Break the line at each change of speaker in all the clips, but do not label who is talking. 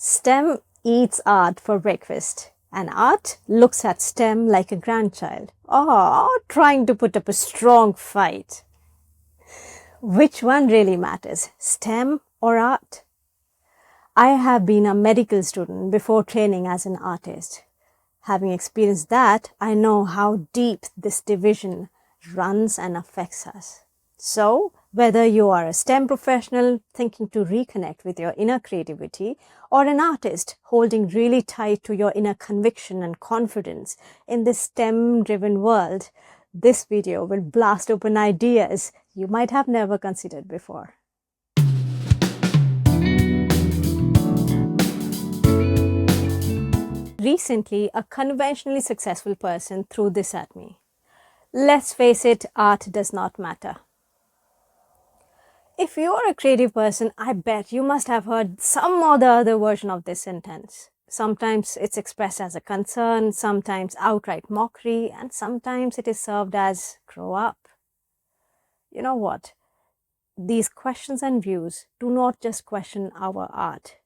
STEM eats art for breakfast, and art looks at STEM like a grandchild. Oh, trying to put up a strong fight. Which one really matters, STEM or art? I have been a medical student before training as an artist. Having experienced that, I know how deep this division runs and affects us. So, whether you are a STEM professional thinking to reconnect with your inner creativity, or an artist holding really tight to your inner conviction and confidence in this STEM-driven world, this video will blast open ideas you might have never considered before. Recently, a conventionally successful person threw this at me. Let's face it, art does not matter. If you are a creative person, I bet you must have heard some or the other version of this sentence. Sometimes it's expressed as a concern, sometimes outright mockery, and sometimes it is served as grow up. You know what? These questions and views do not just question our art.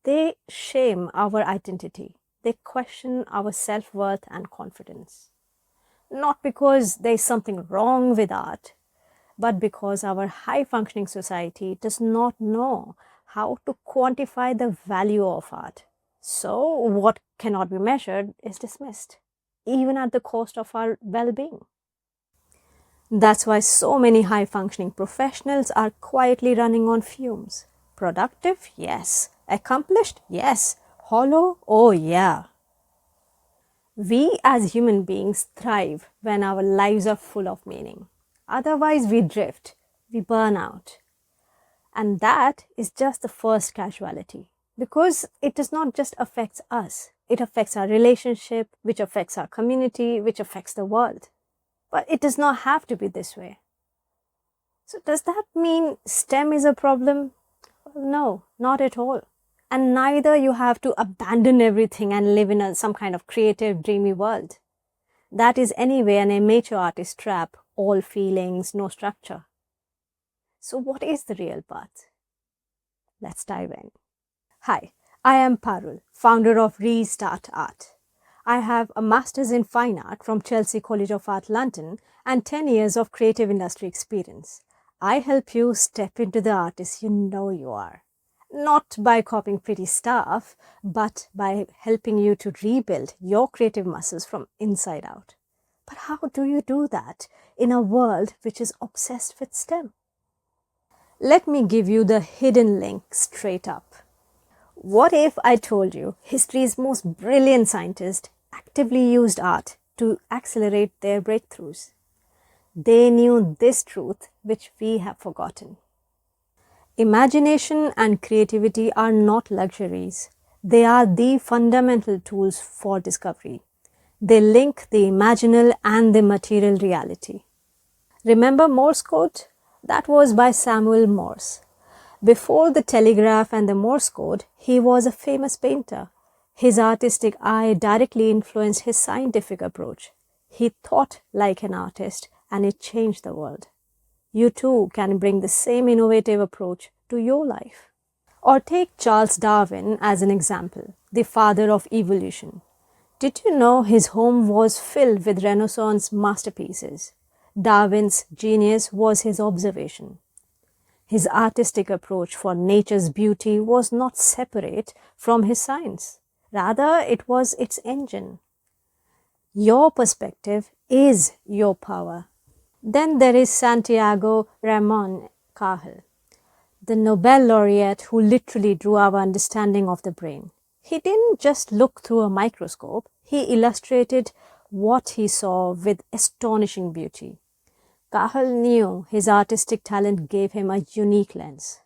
They shame our identity. They question our self-worth and confidence. Not because there's something wrong with art, but because our high-functioning society does not know how to quantify the value of art. So what cannot be measured is dismissed, even at the cost of our well-being. That's why so many high-functioning professionals are quietly running on fumes. Productive? Yes. Accomplished? Yes. Hollow? Oh yeah. We as human beings thrive when our lives are full of meaning. Otherwise, we drift, we burn out. And that is just the first casualty. Because it does not just affect us. It affects our relationship, which affects our community, which affects the world. But it does not have to be this way. So does that mean STEM is a problem? Well, no, not at all. And neither you have to abandon everything and live in some kind of creative, dreamy world. That is anyway an amateur artist trap, all feelings, no structure. So what is the real path? Let's dive in. Hi, I am Parul, founder of Restart Art. I have a master's in fine art from Chelsea College of Art, London, and 10 years of creative industry experience. I help you step into the artist you know you are. Not by copying pretty stuff, but by helping you to rebuild your creative muscles from inside out. But how do you do that in a world which is obsessed with STEM? Let me give you the hidden link straight up. What if I told you history's most brilliant scientists actively used art to accelerate their breakthroughs? They knew this truth which we have forgotten. Imagination and creativity are not luxuries. They are the fundamental tools for discovery. They link the imaginal and the material reality. Remember Morse code? That was by Samuel Morse. Before the telegraph and the Morse code, he was a famous painter. His artistic eye directly influenced his scientific approach. He thought like an artist, and it changed the world. You too can bring the same innovative approach to your life. Or take Charles Darwin as an example, the father of evolution. Did you know his home was filled with Renaissance masterpieces? Darwin's genius was his observation. His artistic approach for nature's beauty was not separate from his science. Rather, it was its engine. Your perspective is your power. Then there is Santiago Ramón Cajal, the Nobel laureate who literally drew our understanding of the brain. He didn't just look through a microscope, he illustrated what he saw with astonishing beauty. Cajal knew his artistic talent gave him a unique lens.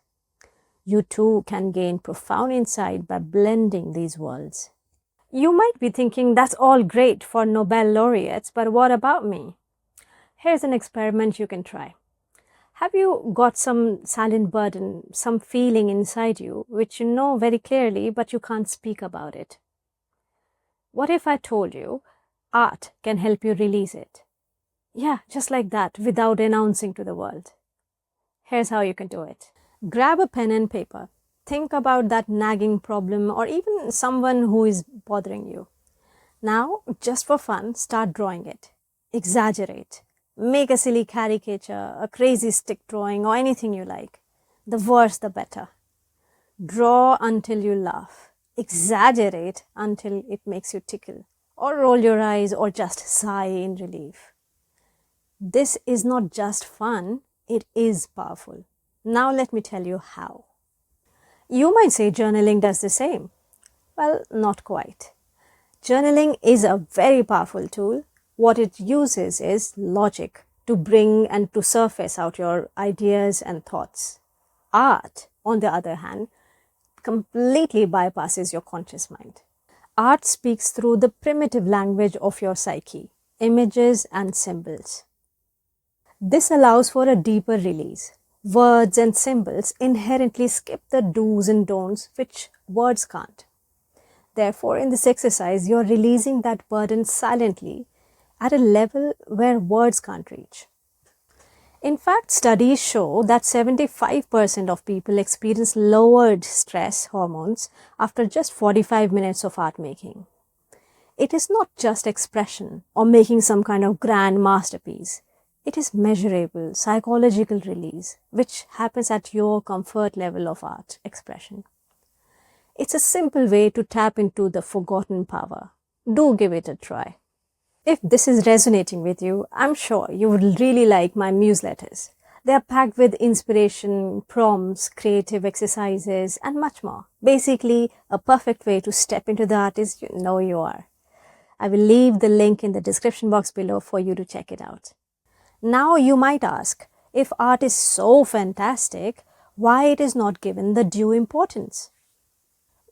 You too can gain profound insight by blending these worlds. You might be thinking that's all great for Nobel laureates, but what about me? Here's an experiment you can try. Have you got some silent burden, some feeling inside you which you know very clearly but you can't speak about it? What if I told you art can help you release it? Yeah, just like that, without announcing to the world. Here's how you can do it. Grab a pen and paper. think about that nagging problem or even someone who is bothering you. Now, just for fun, start drawing it. Exaggerate. Make a silly caricature, a crazy stick drawing, or anything you like. The worse, the better. Draw until you laugh. Exaggerate until it makes you tickle, or roll your eyes, or just sigh in relief. This is not just fun, it is powerful. Now let me tell you how. You might say journaling does the same. Well, not quite. Journaling is a very powerful tool. What it uses is logic to bring and to surface out your ideas and thoughts. Art, on the other hand, completely bypasses your conscious mind. Art speaks through the primitive language of your psyche, images and symbols. This allows for a deeper release. Words and symbols inherently skip the do's and don'ts which words can't. Therefore, in this exercise, you're releasing that burden silently at a level where words can't reach. In fact, studies show that 75% of people experience lowered stress hormones after just 45 minutes of art making. It is not just expression or making some kind of grand masterpiece. It is measurable psychological release, which happens at your comfort level of art expression. It's a simple way to tap into the forgotten power. Do give it a try. If this is resonating with you, I'm sure you would really like my newsletters. They are packed with inspiration, prompts, creative exercises, and much more. Basically, a perfect way to step into the artist you know you are. I will leave the link in the description box below for you to check it out. Now you might ask, if art is so fantastic, why it is not given the due importance?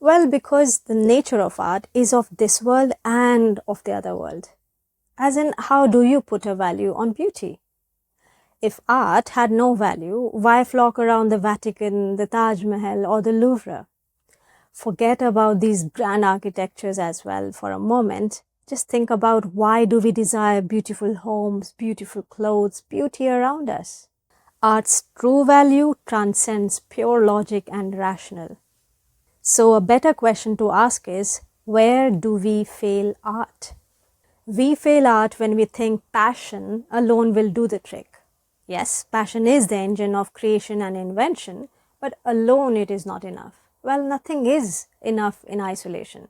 Well, because the nature of art is of this world and of the other world. As in, how do you put a value on beauty? If art had no value, why flock around the Vatican, the Taj Mahal or the Louvre? Forget about these grand architectures as well for a moment. Just think about, why do we desire beautiful homes, beautiful clothes, beauty around us? Art's true value transcends pure logic and rational. So a better question to ask is, where do we fail art? We fail art when we think passion alone will do the trick. Yes, passion is the engine of creation and invention, but alone it is not enough. Well, nothing is enough in isolation.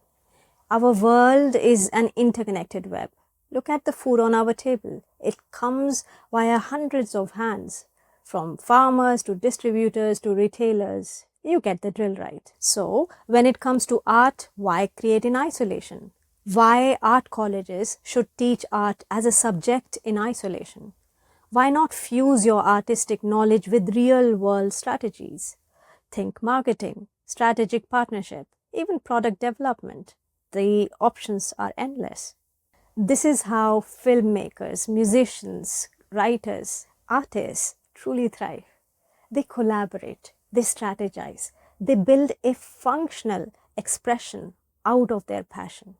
Our world is an interconnected web. Look at the food on our table. It comes via hundreds of hands, from farmers to distributors to retailers. You get the drill, right? So, when it comes to art, why create in isolation? Why art colleges should teach art as a subject in isolation? Why not fuse your artistic knowledge with real-world strategies? Think marketing, strategic partnership, even product development. The options are endless. This is how filmmakers, musicians, writers, artists truly thrive. They collaborate, they strategize, they build a functional expression out of their passion.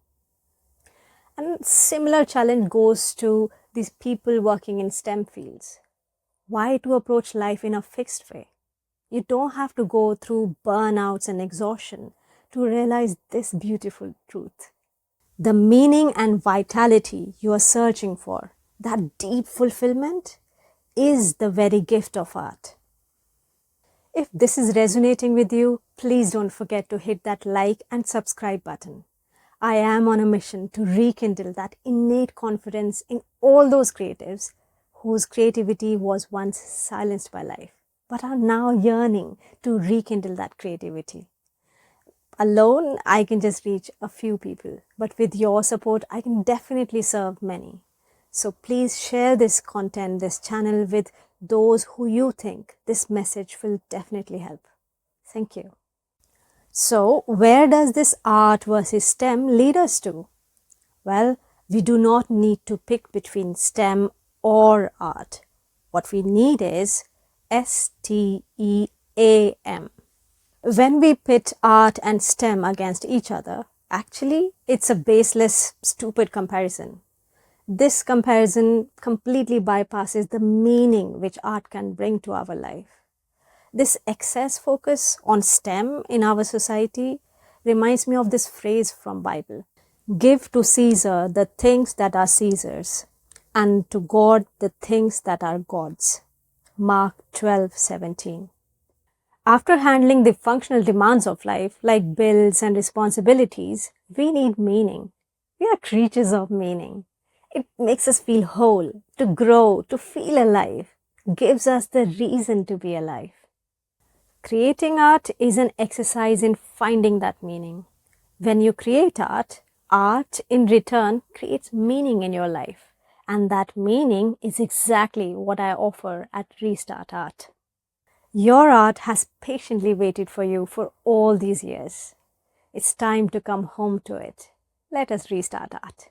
And similar challenge goes to these people working in STEM fields. Why to approach life in a fixed way? You don't have to go through burnouts and exhaustion to realize this beautiful truth. The meaning and vitality you are searching for, that deep fulfillment, is the very gift of art. If this is resonating with you, please don't forget to hit that like and subscribe button. I am on a mission to rekindle that innate confidence in all those creatives whose creativity was once silenced by life, but are now yearning to rekindle that creativity. Alone, I can just reach a few people, but with your support, I can definitely serve many. So please share this content, this channel with those who you think this message will definitely help. Thank you. So, where does this art versus STEM lead us to? Well, we do not need to pick between STEM or art. What we need is STEAM. When we pit art and STEM against each other, actually, it's a baseless, stupid comparison. This comparison completely bypasses the meaning which art can bring to our life. This excess focus on STEM in our society reminds me of this phrase from Bible. Give to Caesar the things that are Caesar's, and to God the things that are God's. Mark 12:17. After handling the functional demands of life, like bills and responsibilities, we need meaning. We are creatures of meaning. It makes us feel whole, to grow, to feel alive, gives us the reason to be alive. Creating art is an exercise in finding that meaning. When you create art, art in return creates meaning in your life. And that meaning is exactly what I offer at Restart Art. Your art has patiently waited for you for all these years. It's time to come home to it. Let us restart art.